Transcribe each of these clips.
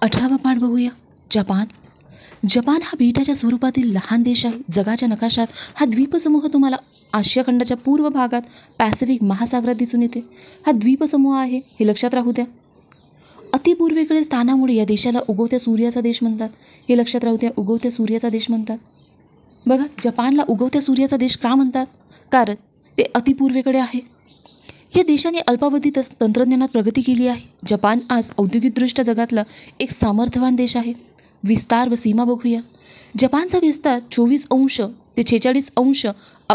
18वा पाठ बघूया. Japan. Japan हा बेटाच्या स्वरूपातील लहान देश आहे. जगाच्या नकाशात हा द्वीपसमूह तुम्हाला आशिया खंडाच्या पूर्व भागात पॅसिफिक महासागरात दिसून येते. हा द्वीपसमूह आहे हे लक्षात राहू द्या. अतिपूर्वेकडील स्थानामुळे या देशाला उगवत्या सूर्याचा देश म्हणतात. हे लक्षात राहू द्या, उगवत्या सूर्याचा देश म्हणतात. बघा, जपानला उगवत्या सूर्याचा देश का म्हणतात? कारण ते अतिपूर्वेकडे आहे. या देशाने अल्पावधीतच तंत्रज्ञानात प्रगती केली आहे. जपान आज औद्योगिकदृष्ट्या जगातला एक सामर्थ्यवान देश आहे. विस्तार व सीमा बघूया. जपानचा विस्तार 24° ते 46°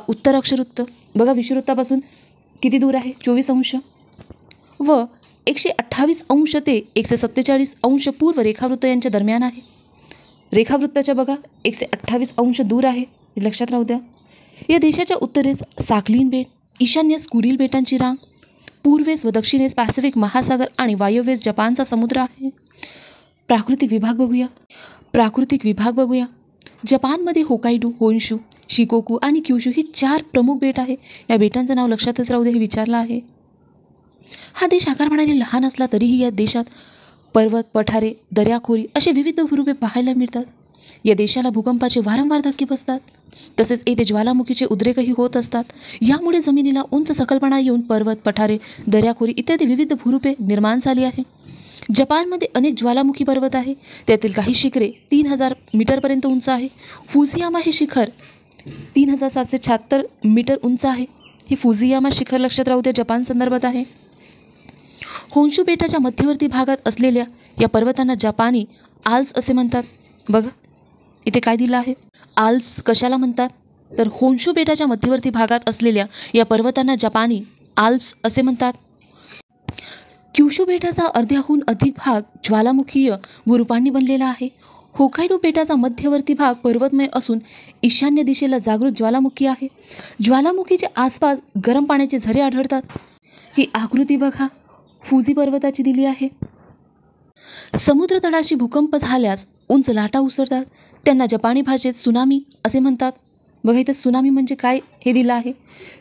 उत्तर अक्षवृत्त. बघा, विषुववृत्तापासून किती दूर आहे? 24° व 128° ते 147° पूर्व रेखावृत्त यांच्या दरम्यान आहे. रेखावृत्ताच्या बघा 128° दूर आहे, हे लक्षात राहू द्या. या देशाच्या उत्तरेस साखलीन बेट, ईशान्येस कुरील बेटांची रांग, पूर्वेस व दक्षिणेस पॅसिफिक महासागर आणि वायव्येस जपानचा समुद्र आहे. प्राकृतिक विभाग बघूया. जपानमध्ये होकायडो, होन्शू, शिकोकू आणि क्युशू ही 4 प्रमुख बेट आहे. या बेटांचं नाव लक्षातच राहू दे, हे विचारलं आहे. हा देश आकारमानाने लहान असला तरीही या देशात पर्वत, पठारे, दर्याखोरी असे विविध भूरूपे पाहायला मिळतात. या देशाला भूकंपाचे वारंवार धक्के बसतात. तसेच येथे ज्वालामुखीचे उद्रेकही होत असतात. यामुळे जमिनीला उंच सकलपणा येऊन पर्वत, पठारे, दर्याखोरी इत्यादी विविध भूरूपे निर्माण झाली आहे. जपानमध्ये अनेक ज्वालामुखी पर्वत आहे. त्यातील काही शिखरे 3000 मीटरपर्यंत उंच आहे. फुजियामा हे शिखर 3776 मीटर उंच आहे. हे फुजियामा शिखर लक्षात राहू द्या, जपान संदर्भात आहे. होन्शू बेटाच्या मध्यवर्ती भागात असलेल्या या पर्वतांना जपानी आल्प्स असे म्हणतात. बघा, इथे काय दिलं आहे? आल्प्स कशाला म्हणतात? तर होन्शू बेटाच्या मध्यवर्ती भागात असलेल्या या पर्वतांना जपानी आल्प्स असे म्हणतात. क्युशू बेटाचा अर्ध्याहून अधिक भाग ज्वालामुखीय भूरूपांनी बनलेला आहे. होकायडो बेटाचा मध्यवर्ती भाग पर्वतमय असून ईशान्य दिशेला जागृत ज्वालामुखी आहे. ज्वालामुखीच्या आसपास गरम पाण्याचे झरे आढळतात. ही आकृती बघा, फुजी पर्वताची दिली आहे. समुद्र तळाशी भूकंप झाल्यास उंच लाटा उसळतात. त्यांना जपानी भाषेत सुनामी असे म्हणतात. बघा, इथं सुनामी म्हणजे काय हे दिलं आहे.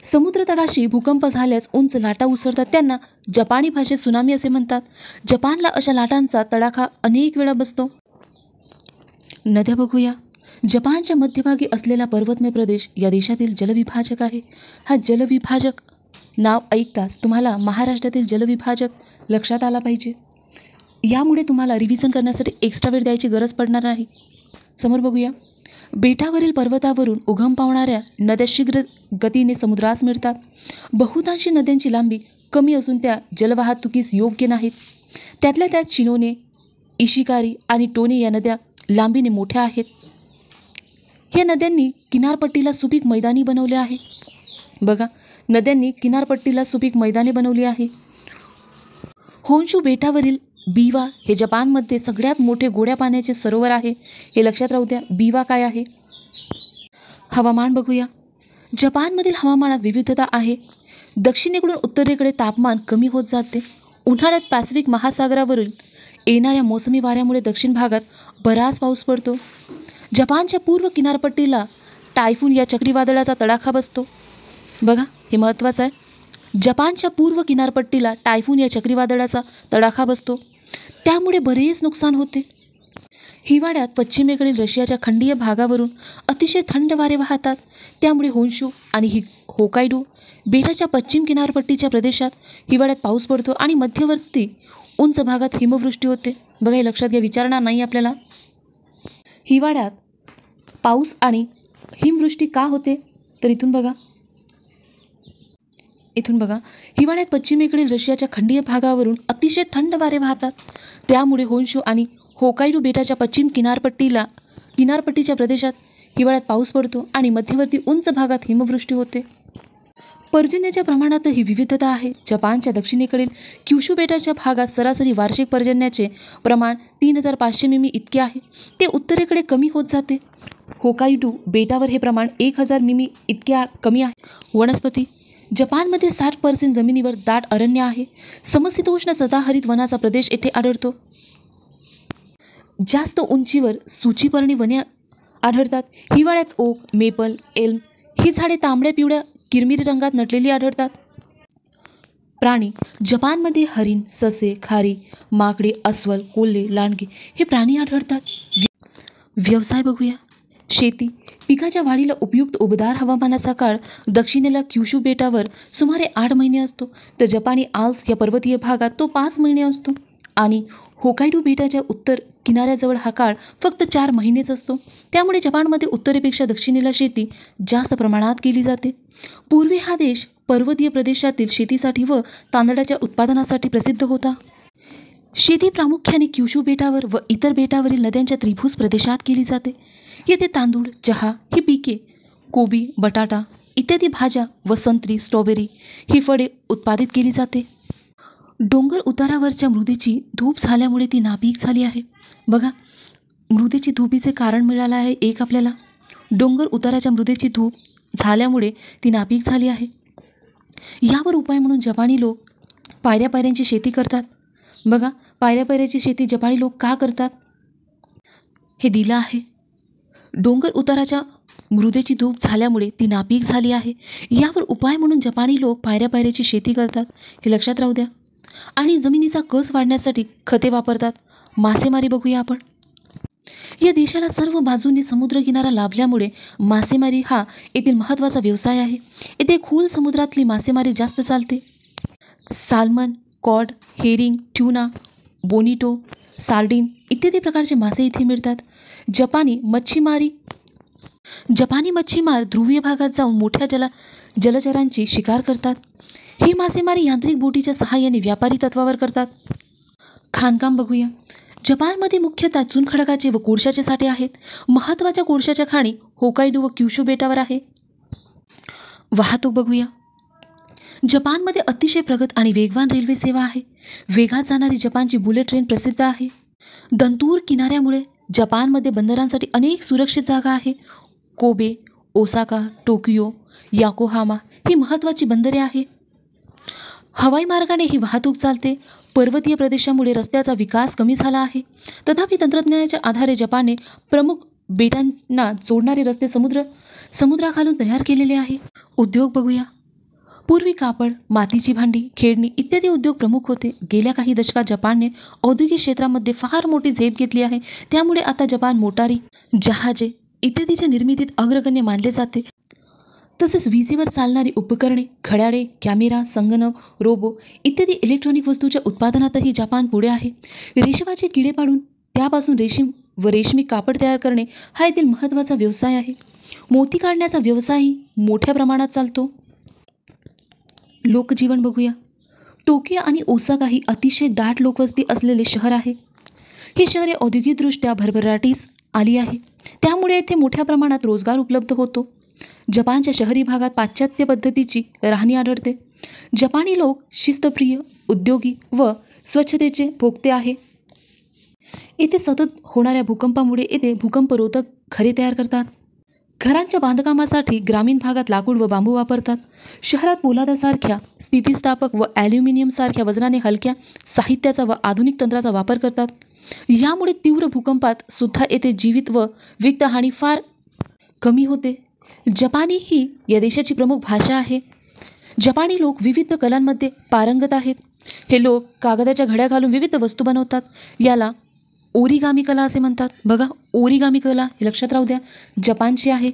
समुद्र तळाशी भूकंप झाल्यास उंच लाटा उसळतात. त्यांना जपानी भाषेत सुनामी असे म्हणतात. जपानला अशा लाटांचा तडाखा अनेक वेळा बसतो. नद्या बघूया. जपानच्या मध्यभागी असलेला पर्वतमय प्रदेश या देशातील जलविभाजक आहे. हा जलविभाजक नाव ऐकताच तुम्हाला महाराष्ट्रातील जलविभाजक लक्षात आला पाहिजे. यामुळे तुम्हाला रिव्हिजन करण्यासाठी एक्स्ट्रा वेळ द्यायची गरज पडणार नाही. समोर बघूया. बेटावरील पर्वतावरून उगम पावणाऱ्या नद्या शीघ्र गतीने समुद्रास मिळतात. बहुतांशी नद्यांची लांबी कमी असून त्या जलवाहतुकीस योग्य नाहीत. त्यातल्या त्यात शिनोने, इशिकारी आणि टोने या नद्या लांबीने मोठ्या आहेत. या नद्यांनी किनारपट्टीला सुपीक मैदानी बनवले आहे. बघा, नद्यांनी किनारपट्टीला सुपीक मैदाने बनवली आहे. होन्शू बेटावरील बीवा हे जपानमध्ये सगळ्यात मोठे गोड्या पाण्याचे सरोवर आहे. हे लक्षात राहू द्या. बीवा काय आहे? हवामान बघूया. जपानमधील हवामानात विविधता आहे. दक्षिणेकडून उत्तरेकडे तापमान कमी होत जाते. उन्हाळ्यात पॅसिफिक महासागरावरील येणाऱ्या मोसमी वाऱ्यामुळे दक्षिण भागात बराच पाऊस पडतो. जपानच्या पूर्व किनारपट्टीला टायफून या चक्रीवादळाचा तडाखा बसतो. बघा, हे महत्त्वाचं आहे. जपानच्या पूर्व किनारपट्टीला टायफून या चक्रीवादळाचा तडाखा बसतो. त्यामुळे बरेच नुकसान होते. हिवाळ्यात पश्चिमेकडील रशियाच्या खंडीय भागावरून अतिशय थंड वारे वाहतात. त्यामुळे होन्शू आणि होकायडो बेटाच्या पश्चिम किनारपट्टीच्या प्रदेशात हिवाळ्यात पाऊस पडतो आणि मध्यवर्ती उंच भागात हिमवृष्टी होते. बघा, हे लक्षात घ्या, विचारणार नाही आपल्याला. हिवाळ्यात पाऊस आणि हिमवृष्टी का होते? तर इथून बघा, हिवाळ्यात पश्चिमेकडील रशियाच्या खंडीय भागावरून अतिशय थंड वारे वाहतात. त्यामुळे होन्शू आणि होकायडो बेटाच्या पश्चिम किनारपट्टीच्या प्रदेशात हिवाळ्यात पाऊस पडतो आणि मध्यवर्ती उंच भागात हिमवृष्टी होते. पर्जन्याच्या प्रमाणातही विविधता आहे. जपानच्या दक्षिणेकडील क्युशू बेटाच्या भागात सरासरी वार्षिक पर्जन्याचे प्रमाण 3500 मिमी इतके आहे. ते उत्तरेकडे कमी होत जाते. होकायडो बेटावर हे प्रमाण 1000 मिमी इतक्या कमी आहे. वनस्पती. जपानमध्ये 60% जमिनीवर दाट अरण्य आहे. समशीतोष्ण सदाहरित वनाचा प्रदेश येथे आढळतो. जास्त उंचीवर सूचीपर्णी वने आढळतात. हिवाळ्यात ओक, मेपल, एल्म ही झाडे तांबड्या पिवळ्या किरमिरी रंगात नटलेली आढळतात. प्राणी जपानमध्ये हरिण, ससे, खारी, माकडे, अस्वल, कोल्हे, लांडगे हे प्राणी आढळतात. व्यवसाय बघूया. शेती. पिकाच्या वाढीला उपयुक्त उबदार हवामानाचा काळ दक्षिणेला क्युशू बेटावर सुमारे 8 महिने असतो, तर जपानी आल्प्स या पर्वतीय भागात तो 5 महिने असतो आणि होकायडो बेटाच्या उत्तर किनाऱ्याजवळ हा काळ फक्त 4 महिनेच असतो. त्यामुळे जपानमध्ये उत्तरेपेक्षा दक्षिणेला शेती जास्त प्रमाणात केली जाते. पूर्वी हा देश पर्वतीय प्रदेशातील शेतीसाठी व तांदळाच्या उत्पादनासाठी प्रसिद्ध होता. शेती प्रामुख्याने क्युशू बेटावर व इतर बेटावरील नद्यांच्या त्रिभुज प्रदेशात केली जाते. येथे तांदूळ, चहा ही पिके, कोबी, बटाटा इत्यादी भाज्या व संत्री, स्ट्रॉबेरी ही फळे उत्पादित केली जाते. डोंगर उतारावरच्या मृदेची धूप झाल्यामुळे ती नापीक झाली आहे. बघा, मृदेची धुपीचे कारण मिळालं आहे एक आपल्याला. डोंगर उताराच्या मृदेची धूप झाल्यामुळे ती नापीक झाली आहे. यावर उपाय म्हणून जपानी लोक पायऱ्या पायऱ्यांची शेती करतात. बघा, पायऱ्या पायऱ्याची शेती जपानी लोक का करतात हे दिलं आहे. डोंगर उताराच्या मृदेची धूप झाल्यामुळे ती नापीक झाली आहे. यावर उपाय म्हणून जपानी लोक पायऱ्या पायऱ्याची शेती करतात, हे लक्षात राहू द्या. आणि जमिनीचा कस वाढण्यासाठी खते वापरतात. मासेमारी बघूया आपण. या देशाला सर्व बाजूंनी समुद्रकिनारा लाभल्यामुळे मासेमारी हा येथील महत्त्वाचा व्यवसाय आहे. येथे खोल समुद्रातली मासेमारी जास्त चालते. Salmon, cod, herring, tuna, bonito, sardine इत्यादी प्रकारचे मासे इथे मिळतात. जपानी मच्छीमार ध्रुवीय भागात जाऊन मोठ्या जलचरांची शिकार करतात. ही मासेमारी यांत्रिक बोटीच्या सहाय्याने व्यापारी तत्वावर करतात. खाणकाम बघूया. जपानमध्ये मुख्यतः चुनखडकाचे व कोळशाचे साठे आहेत. महत्त्वाच्या कोळशाच्या खाणी होकायडो व क्युशू बेटावर आहे. वाहतूक बघूया. जपानमध्ये अतिशय प्रगत आणि वेगवान रेल्वे सेवा आहे. वेगात जाणारी जपानची बुलेट ट्रेन प्रसिद्ध आहे. दंतूर किनाऱ्यामुळे जपानमध्ये बंदरांसाठी अनेक सुरक्षित जागा आहे. कोबे, ओसाका, टोकियो, याकोहामा ही महत्त्वाची बंदरे आहे. हवाई मार्गाने ही वाहतूक चालते. पर्वतीय प्रदेशामुळे रस्त्याचा विकास कमी झाला आहे. तथापि तंत्रज्ञानाच्या आधारे जपानने प्रमुख बेटांना जोडणारे रस्ते समुद्राखालून तयार केलेले आहे. उद्योग बघूया. पूर्वी कापड, मातीची भांडी, खेळणी इत्यादी उद्योग प्रमुख होते. गेल्या काही दशकात जपानने औद्योगिक क्षेत्रामध्ये फार मोठी झेप घेतली आहे. त्यामुळे आता जपान मोटारी, जहाजे इत्यादीच्या निर्मितीत अग्रगण्य मानले जाते. तसेच विजेवर चालणारी उपकरणे, घड्याळे, कॅमेरा, संगणक, रोबो इत्यादी इलेक्ट्रॉनिक वस्तूच्या उत्पादनातही जपान पुढे आहे. रेशमाचे किडे पाडून त्यापासून रेशीम व रेशमी कापड तयार करणे हा येथील महत्त्वाचा व्यवसाय आहे. मोती काढण्याचा व्यवसायही मोठ्या प्रमाणात चालतो. लोकजीवन बघूया. टोकियो आणि ओसाका ही अतिशय दाट लोकवस्ती असलेले शहर आहे. हे शहर औद्योगिकदृष्ट्या भरभराटीस आली आहे. त्यामुळे येथे मोठ्या प्रमाणात रोजगार उपलब्ध होतो. जपानच्या शहरी भागात पाश्चात्य पद्धतीची राहणी आढळते. जपानी लोक शिस्तप्रिय, उद्योगी व स्वच्छतेचे भोक्ते आहे. येथे सतत होणाऱ्या भूकंपामुळे येथे भूकंपरोधक घरे तयार करतात. घरांच्या बांधकामासाठी ग्रामीण भागात लाकूड व बांबू वापरतात. शहरात पोलादासारख्या स्थितिस्थापक व ॲल्युमिनियमसारख्या वजनाने हलक्या साहित्याचा व आधुनिक तंत्राचा वापर करतात. यामुळे तीव्र भूकंपात सुद्धा येथे जीवित व वित्तहानी फार कमी होते. जपानी ही या देशाची प्रमुख भाषा आहे. जपानी लोक विविध कलांमध्ये पारंगत आहेत. हे लोक कागदाच्या घड्या घालून विविध वस्तू बनवतात. याला ओरिगामी कला असे म्हणतात. बघा, ओरिगामी कला हे लक्षात राहू द्या, जपानची आहे.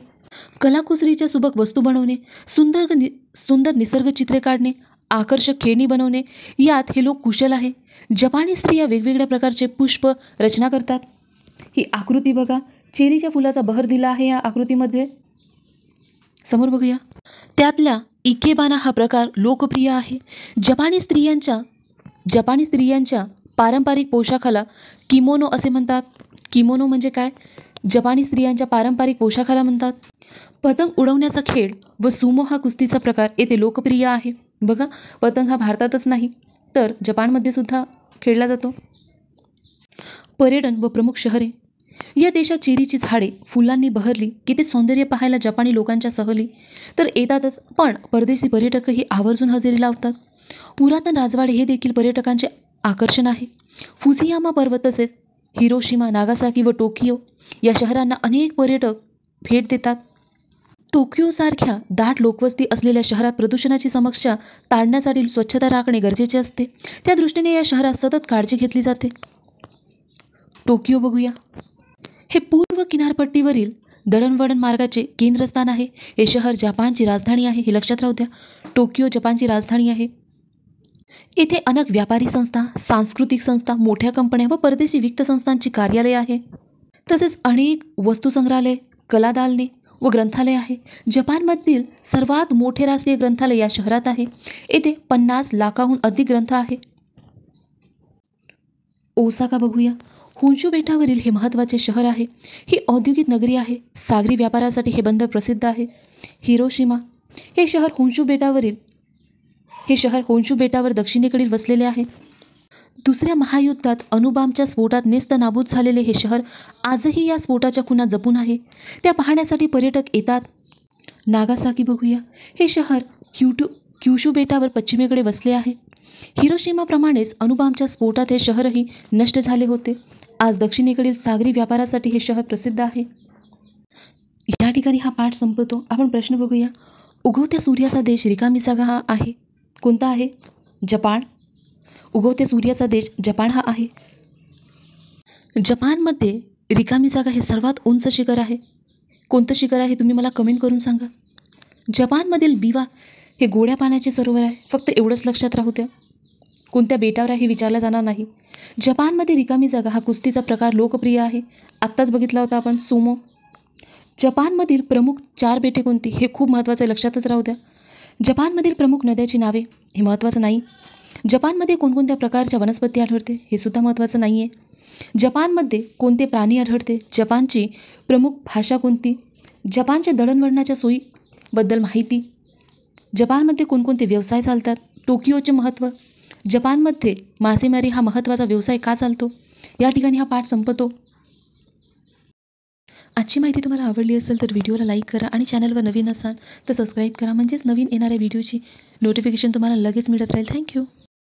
कलाकुसरीच्या सुबक वस्तू बनवणे, सुंदर निसर्ग चित्रे काढणे, आकर्षक खेळणी बनवणे यात हे लोक कुशल आहे. जपानी स्त्रिया वेगवेगळ्या प्रकारचे पुष्प रचना करतात. ही आकृती बघा, चेरीच्या फुलाचा बहर दिला आहे या आकृतीमध्ये. समोर बघूया. त्यातल्या इकेबाना हा प्रकार लोकप्रिय आहे. जपानी स्त्रियांच्या पारंपरिक पोशाखाला किमोनो असे म्हणतात. किमोनो म्हणजे काय? जपानी स्त्रियांच्या पारंपरिक पोशाखाला म्हणतात. पतंग उडवण्याचा खेळ व सुमो हा कुस्तीचा प्रकार येथे लोकप्रिय आहे. बघा, पतंग हा भारतातच नाही तर जपानमध्ये सुद्धा खेळला जातो. पर्यटन व प्रमुख शहरे. या देशात चेरीची झाडे फुलांनी बहरली की ते सौंदर्य पाहायला जपानी लोकांच्या सहली तर येतातच, पण परदेशी पर्यटकही आवर्जून हजेरी लावतात. पुरातन राजवाडे हे देखील पर्यटकांचे आकर्षण आहे. फुजियामा पर्वत तसेच हिरोशिमा, नागासाकी व टोकियो या शहरांना अनेक पर्यटक भेट देतात. टोकियोसारख्या दाट लोकवस्ती असलेल्या शहरात प्रदूषणाची समस्या टाळण्यासाठी स्वच्छता राखणे गरजेचे असते. त्या दृष्टीने या शहरात सतत काळजी घेतली जाते. टोकियो बघूया. हे पूर्व किनारपट्टीवरील दळणवळण मार्गाचे केंद्रस्थान आहे. हे शहर जपानची राजधानी आहे, हे लक्षात राहू द्या. टोकियो जपानची राजधानी आहे. येथे अनेक व्यापारी संस्था, सांस्कृतिक संस्था, मोठ्या कंपन्या व परदेशी वित्त संस्थांची कार्यालये आहे. तसेच अनेक वस्तुसंग्रहालय, कलादालने व ग्रंथालय आहे. जपानमधील सर्वात मोठे राष्ट्रीय ग्रंथालय या शहरात आहे. येथे 50 लाखाहून अधिक ग्रंथ आहे. ओसाका बघूया. होन्शू बेटावरील हे महत्त्वाचे शहर आहे. ही औद्योगिक नगरी आहे. सागरी व्यापारासाठी हे बंदर प्रसिद्ध आहे. हिरोशिमा. हे शहर होन्शू बेटावर दक्षिणेकडील वसलेले आहे. दुसऱ्या महायुद्धात अणुबॉम्बच्या स्फोटात नेस्तनाबूत झालेले हे शहर आजही या स्फोटाच्या खुणा जपून आहे. त्या पाहण्यासाठी पर्यटक येतात. नागासाकी बघूया. हे शहर क्युशू बेटावर पश्चिमेकडे वसले आहे. हिरोशिमाप्रमाणेच अणुबॉम्बच्या स्फोटात हे शहरही नष्ट झाले होते. आज दक्षिणेकडील सागरी व्यापारासाठी हे शहर प्रसिद्ध आहे. या ठिकाणी हा पाठ संपतो. आपण प्रश्न बघूया. उगवत्या सूर्याचा देश रिकामी जागा हा आहे. कोणता आहे? जपान. उगवत्या सूर्याचा देश जपान हा आहे. जपानमध्ये रिकामी जागा हे सर्वात उंच शिखर आहे. कोणतं शिखर आहे तुम्ही मला कमेंट करून सांगा. जपानमधील बिवा हे गोड्या पाण्याचे सरोवर आहे. फक्त एवढंच लक्षात राहू द्या. कोणत्या बेटावर आहे हे विचारलं जाणार नाही. जपानमध्ये रिकामी जागा हा कुस्तीचा प्रकार लोकप्रिय आहे. आत्ताच बघितला होता आपण सुमो. जपानमधील प्रमुख 4 बेटे कोणती? हे खूप महत्त्वाचं आहे, लक्षातच राहू द्या. जपानमधील प्रमुख नद्याची नावे हे महत्त्वाचं नाही. जपानमध्ये कोणकोणत्या प्रकारच्या वनस्पती आढळते? हे सुद्धा महत्त्वाचं नाही आहे. जपानमध्ये कोणते प्राणी आढळते? जपानची प्रमुख भाषा कोणती? जपानच्या दळणवळणाच्या सोयीबद्दल माहिती. जपानमध्ये कोणकोणते व्यवसाय चालतात? टोकियोचे महत्त्व. जपानमध्ये मासेमारी हा महत्त्वाचा व्यवसाय का चालतो? या ठिकाणी हा पाठ संपतो. आजची माहिती तुम्हाला आवडली असेल तर व्हिडिओला लाईक करा आणि चॅनलवर नवीन असाल तर सबस्क्राईब करा. म्हणजेच नवीन येणाऱ्या व्हिडिओची नोटिफिकेशन तुम्हाला लगेच मिळत राहील. थँक्यू.